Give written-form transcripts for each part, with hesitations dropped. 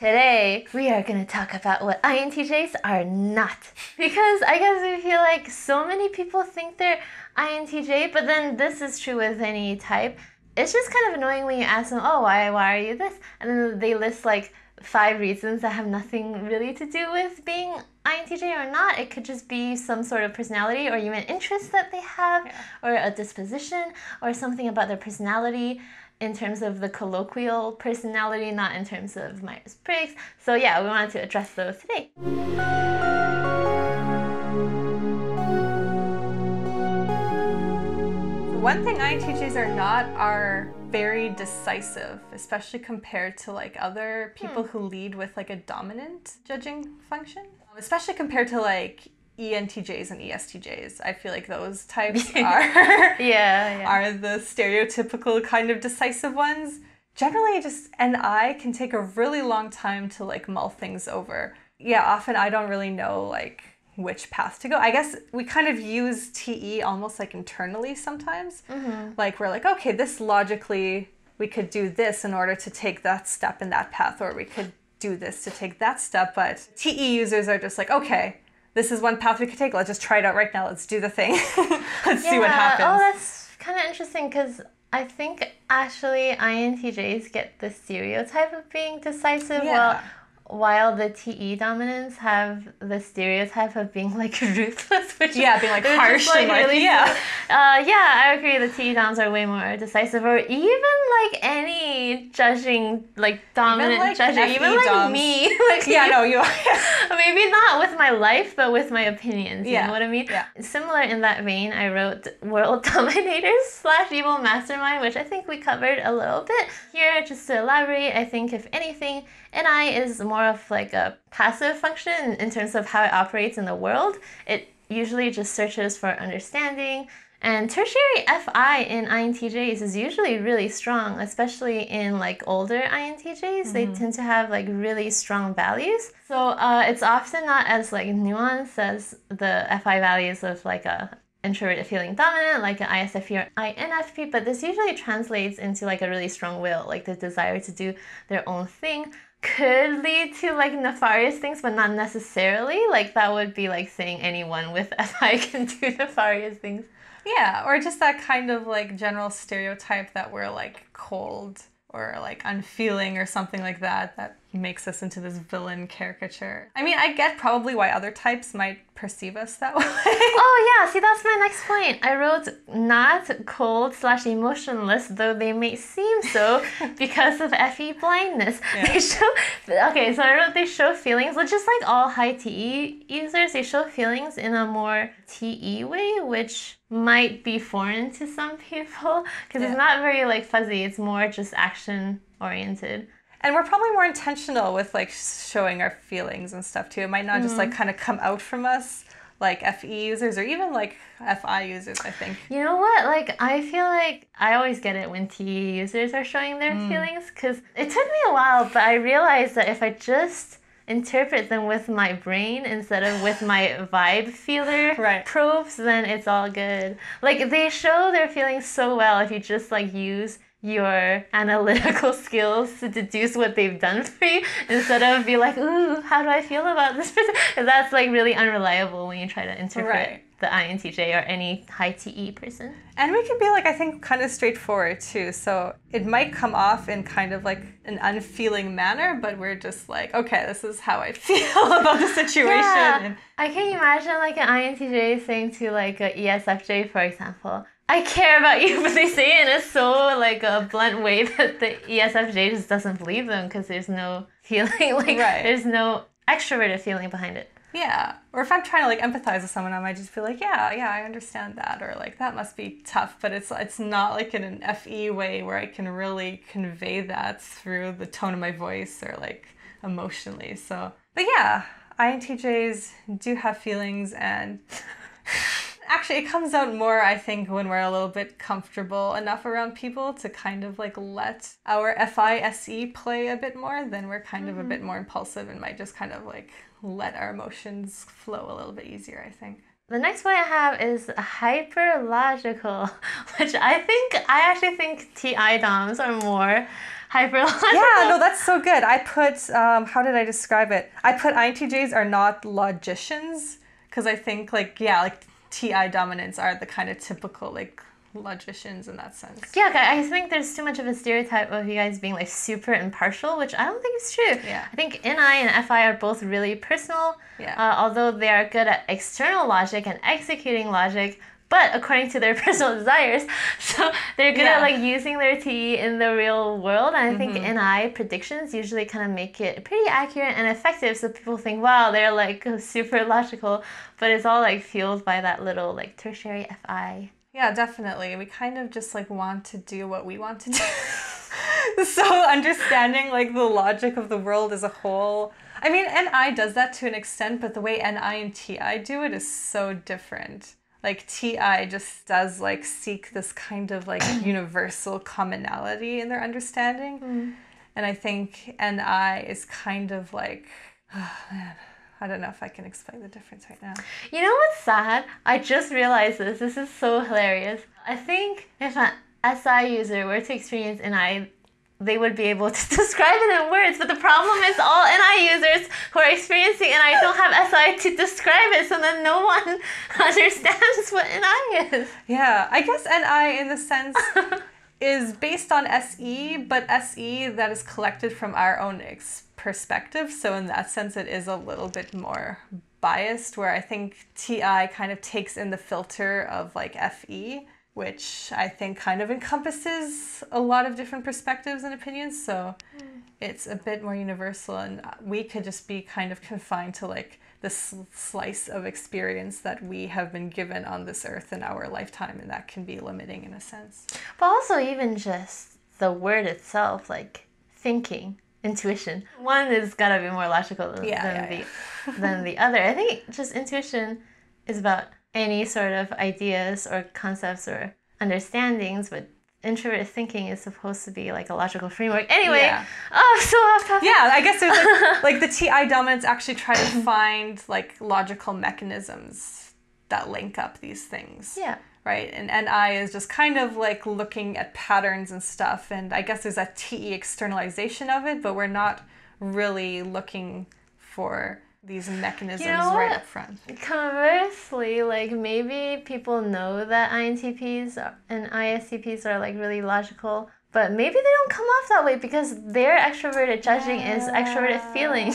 Today, we are going to talk about what INTJs are not. Because I guess we feel like so many people think they're INTJ, but then this is true with any type. It's just kind of annoying when you ask them, oh, why are you this? And then they list like 5 reasons that have nothing really to do with being INTJ or not. It could just be some sort of personality or even interest that they have, or a disposition, or something about their personality in terms of the colloquial personality, not in terms of Myers-Briggs. So yeah, we wanted to address those today. One thing INTJs are not are very decisive, especially compared to like other people who lead with like a dominant judging function. Especially compared to like ENTJs and ESTJs. I feel like those types are, are the stereotypical kind of decisive ones. Generally just an I can take a really long time to like mull things over. Yeah, often I don't really know like which path to go. I guess we kind of use TE almost like internally sometimes. Like we're like, okay, this logically, we could do this in order to take that step in that path, or we could do this to take that step. But TE users are just like, okay, this is one path we could take. Let's just try it out right now. Let's do the thing. Let's see what happens. Oh, that's kind of interesting because I think actually INTJs get the stereotype of being decisive, while the TE dominants have the stereotype of being like ruthless, which being like harsh and like really I agree. The TE doms are way more decisive, or even like any judging, like dominant like judging, even like doms. Me. Like, you are. Maybe not with my life, but with my opinions. You know what I mean? Yeah. Similar in that vein, I wrote World Dominators / Evil Mastermind, which I think we covered a little bit here. Just to elaborate, I think if anything, NI is more of like a passive function in terms of how it operates in the world. It usually just searches for understanding. And tertiary FI in INTJs is usually really strong, especially in like older INTJs. They tend to have like really strong values. So it's often not as like nuanced as the FI values of like a introverted feeling dominant, like an ISFP or INFP, but this usually translates into like a really strong will, like the desire to do their own thing. Could lead to like nefarious things, but not necessarily. Like that would be like saying anyone with FI can do nefarious things. Yeah, or just that kind of like general stereotype that we're like cold or like unfeeling or something like that, that makes us into this villain caricature. I mean, I get probably why other types might perceive us that way. Oh yeah, see, that's my next point. I wrote not cold / emotionless, though they may seem so because of FE blindness. They show, okay, so I wrote they show feelings, which is like all high TE users, they show feelings in a more TE way, which might be foreign to some people because it's not very like fuzzy, it's more just action oriented. And we're probably more intentional with like showing our feelings and stuff too. It might not just like kind of come out from us like FE users or even like FI users, I think. You know what? Like I feel like I always get it when TE users are showing their feelings because it took me a while, but I realized that if I just interpret them with my brain instead of with my vibe feeler probes, then it's all good. Like they show their feelings so well if you just like use your analytical skills to deduce what they've done for you instead of be like, ooh, how do I feel about this person? That's like really unreliable when you try to interpret the INTJ or any high TE person. And we can be like, I think, kind of straightforward too. So it might come off in kind of like an unfeeling manner, but we're just like, okay, this is how I feel about the situation. Yeah. I can imagine like an INTJ saying to like a ESFJ, for example, I care about you, but they say it in a so like a blunt way that the ESFJ just doesn't believe them because there's no feeling, like there's no extroverted feeling behind it. Yeah, or if I'm trying to like empathize with someone, I might just be like, yeah, I understand that, or like that must be tough, but it's not like in an FE way where I can really convey that through the tone of my voice or like emotionally. So, but yeah, INTJs do have feelings and. Actually, it comes out more, I think, when we're a little bit comfortable enough around people to kind of like let our FISE play a bit more, then we're kind of a bit more impulsive and might just kind of like let our emotions flow a little bit easier, I think. The next point I have is hyper logical, which I actually think TI DOMs are more hyper logical. Yeah, no, that's so good. I put, how did I describe it? I put INTJs are not logicians, because I think like, yeah, like TI dominants are the kind of typical like logicians in that sense. Yeah, I think there's too much of a stereotype of you guys being like super impartial, which I don't think is true. Yeah. I think NI and FI are both really personal, although they are good at external logic and executing logic, but according to their personal desires. So they're good at like using their TE in the real world. And I think NI predictions usually kind of make it pretty accurate and effective. So people think, wow, they're like super logical, but it's all like fueled by that little like tertiary FI. Yeah, definitely. We kind of just like want to do what we want to do. So understanding like the logic of the world as a whole. I mean, NI does that to an extent, but the way NI and TI do it is so different. Like TI just does like seek this kind of like universal commonality in their understanding. And I think NI is kind of like, oh man, I don't know if I can explain the difference right now. You know what's sad? I just realized this. This is so hilarious. I think if an SI user were to experience NI, they would be able to describe it in words, but the problem is all NI users who are experiencing NI don't have SI to describe it, so then no one understands what NI is. Yeah, I guess NI in the sense is based on SE, but SE that is collected from our own perspective, so in that sense it is a little bit more biased, where I think TI kind of takes in the filter of like FE, which I think kind of encompasses a lot of different perspectives and opinions. So it's a bit more universal, and we could just be kind of confined to like this slice of experience that we have been given on this earth in our lifetime, and that can be limiting in a sense. But also even just the word itself, like thinking, intuition. One is gotta be more logical than the other. I think just intuition is about any sort of ideas or concepts or understandings, but introverted thinking is supposed to be like a logical framework. Anyway, oh, so off topic. Yeah, I guess there's like the TI dominants actually try to find like logical mechanisms that link up these things. Yeah. Right, and NI is just kind of like looking at patterns and stuff, and I guess there's a TE externalization of it, but we're not really looking for these mechanisms right up front. Conversely, like maybe people know that INTPs and ISTPs are like really logical, but maybe they don't come off that way because their extroverted judging is extroverted feeling.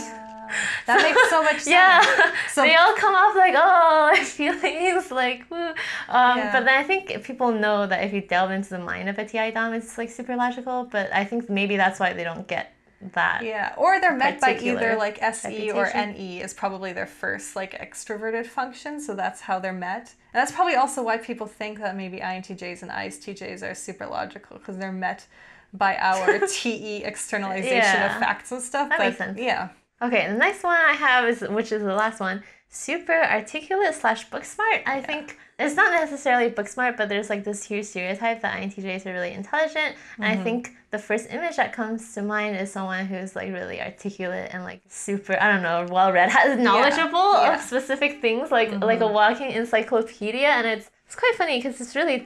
That makes so much sense. Yeah, so they all come off like, oh, like feelings, like, woo. But then I think people know that if you delve into the mind of a TI Dom, it's like super logical, but I think maybe that's why they don't get that. Yeah, or they're met by either like SE or NE is probably their first like extroverted function, so that's how they're met. And that's probably also why people think that maybe INTJs and ISTJs are super logical, because they're met by our TE externalization of facts and stuff. That makes sense. Yeah. Okay, the next one I have is, which is the last one, super articulate / book smart. I think it's not necessarily book smart, but there's like this huge stereotype that INTJs are really intelligent. And I think the first image that comes to mind is someone who's like really articulate and like super, I don't know, well-read, knowledgeable of specific things, like a walking encyclopedia. And it's quite funny because it's really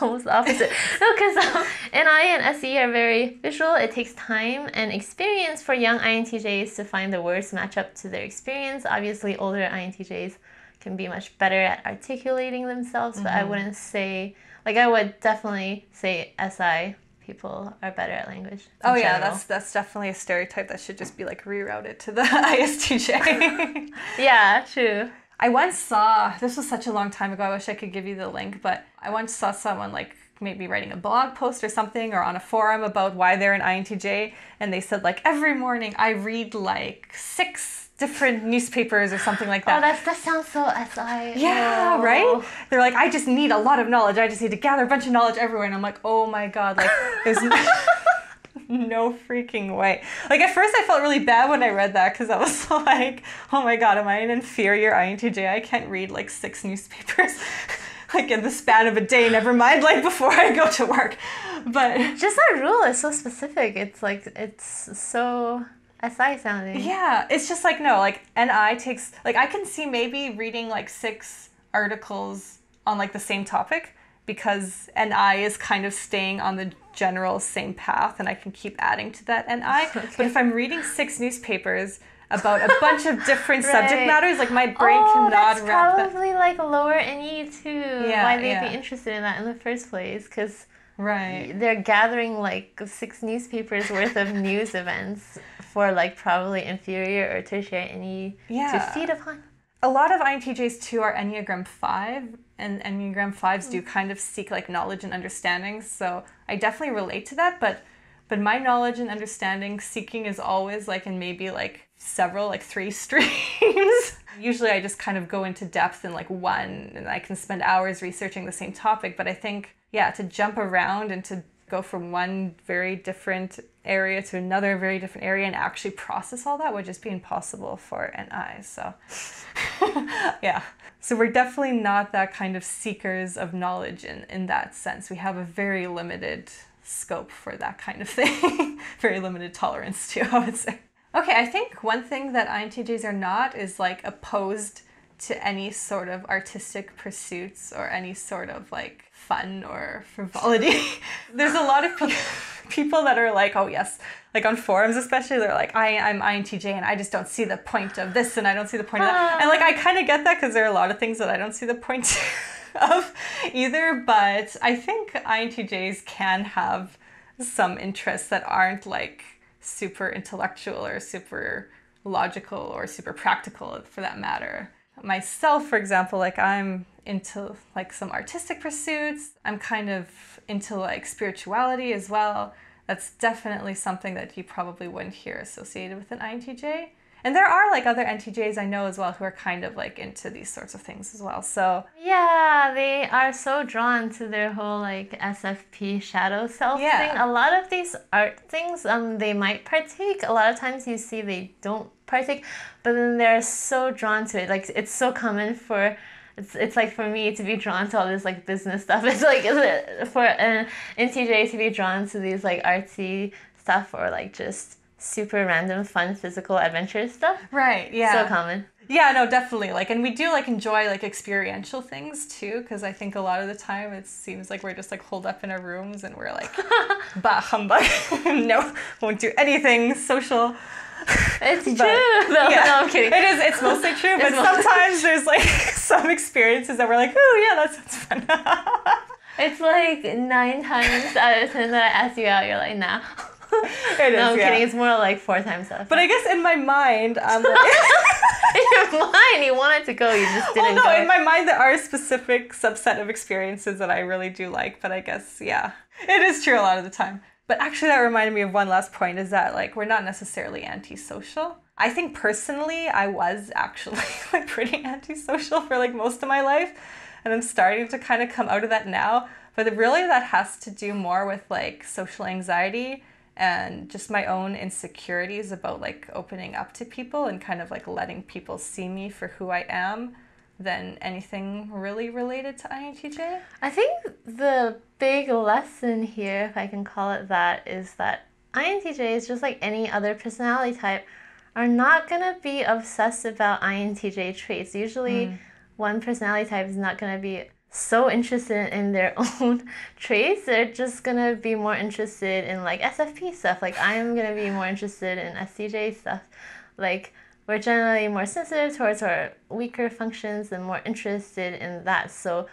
almost the opposite. No, because NI and SE are very visual. It takes time and experience for young INTJs to find the words match up to their experience. Obviously, older INTJs can be much better at articulating themselves, but I wouldn't say, like I would definitely say SI people are better at language. Oh yeah, that's definitely a stereotype that should just be like rerouted to the ISTJ. Yeah, true. I once saw, this was such a long time ago, I wish I could give you the link, but I once saw someone like maybe writing a blog post or something or on a forum about why they're an INTJ, and they said like every morning I read like 6 different newspapers or something like that. Oh, that sounds so SI. Yeah, right? They're like, I just need a lot of knowledge. I just need to gather a bunch of knowledge everywhere. And I'm like, oh my God, like there's no freaking way. Like at first I felt really bad when I read that, because I was like, oh my God, am I an inferior INTJ? I can't read like 6 newspapers like in the span of a day, never mind like before I go to work. But just that rule is so specific. It's like, it's so SI sounding. Yeah, it's just like, no, like NI takes, like I can see maybe reading like 6 articles on like the same topic, because NI is kind of staying on the general same path and I can keep adding to that NI. Okay. But if I'm reading 6 newspapers about a bunch of different Right. subject matters, like my brain cannot that's wrap that. probably like lower NE too. Yeah, Why they'd yeah. be interested in that in the first place, because Right. they're gathering like 6 newspapers worth of news events for like probably inferior or tertiary NE to Yeah. feed upon. A lot of INTJs too are Enneagram 5, and Enneagram 5s do kind of seek like knowledge and understanding. So I definitely relate to that, but my knowledge and understanding seeking is always like in maybe like several, like 3 streams. Usually I just kind of go into depth in like one, and I can spend hours researching the same topic. But I think, yeah, to jump around and to go from one very different area to another very different area and actually process all that would just be impossible for NI. So yeah. So we're definitely not that kind of seekers of knowledge in that sense. We have a very limited scope for that kind of thing. Very limited tolerance too, I would say. Okay, I think one thing that INTJs are not is like opposed to any sort of artistic pursuits or any sort of like fun or frivolity. There's a lot of people that are like, oh yes, like on forums especially, they're like, I'm INTJ and I just don't see the point of this and I don't see the point of that. And like I kind of get that because there are a lot of things that I don't see the point of either, but I think INTJs can have some interests that aren't like super intellectual or super logical or super practical for that matter. Myself, for example, like I'm into like some artistic pursuits. I'm kind of into like spirituality as well. That's definitely something that you probably wouldn't hear associated with an INTJ. And there are like other NTJs I know as well who are kind of like into these sorts of things as well. So yeah, they are so drawn to their whole like SFP shadow self thing. A lot of these art things, they might partake. A lot of times you see they don't partake, but then they're so drawn to it. Like it's so common for it's like for me to be drawn to all this like business stuff. It's like for an NTJ to be drawn to these like artsy stuff or like just super random fun physical adventure stuff. Right, yeah. So common. Yeah, no, definitely. Like, and we do like enjoy like experiential things too, because I think a lot of the time it seems like we're just like holed up in our rooms and we're like, bah humbug. No, won't do anything social. It's true. No, yeah, no, I'm kidding. It is. It's mostly true, but sometimes there's like some experiences that we're like, oh yeah, that sounds fun. It's like 9 times out of 10 that I ask you out, you're like, nah. It is, no, I'm kidding. It's more like 4 times out. But I guess in my mind, I'm like... in your mind, you wanted to go, you just didn't go. In my mind, there are a specific subset of experiences that I really do like, but I guess, yeah, it is true a lot of the time. But actually, that reminded me of one last point, is that, like, we're not necessarily antisocial. I think personally, I was actually, like, pretty antisocial for, like, most of my life, and I'm starting to kind of come out of that now. But really, that has to do more with, like, social anxiety and just my own insecurities about like opening up to people and kind of like letting people see me for who I am than anything really related to INTJ. I think the big lesson here, if I can call it that, is that INTJs, just like any other personality type, are not going to be obsessed about INTJ traits. Usually one personality type is not going to be so interested in their own traits. They're just gonna be more interested in like SFP stuff. Like I'm gonna be more interested in SCJ stuff. Like we're generally more sensitive towards our weaker functions and more interested in that. So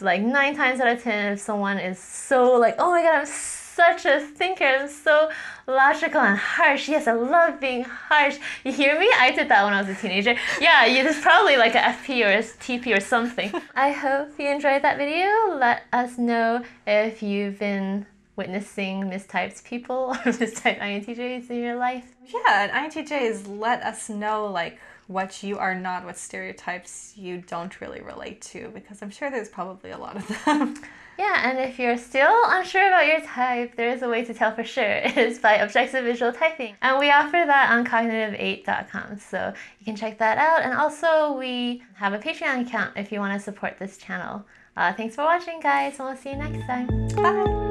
like 9 times out of 10, if someone is so like, oh my god, I'm such a thinker, I'm so logical and harsh. Yes, I love being harsh. You hear me? I did that when I was a teenager. Yeah, it's probably like a FP or a TP or something. I hope you enjoyed that video. Let us know if you've been witnessing mistyped people or mistyped INTJs in your life. Yeah, and INTJs let us know like what you are not, what stereotypes you don't really relate to, because I'm sure there's probably a lot of them. Yeah, and if you're still unsure about your type, there is a way to tell for sure. It is by objective visual typing. And we offer that on cognitive8.com, so you can check that out. And also, we have a Patreon account if you want to support this channel. Thanks for watching, guys, and we'll see you next time. Bye!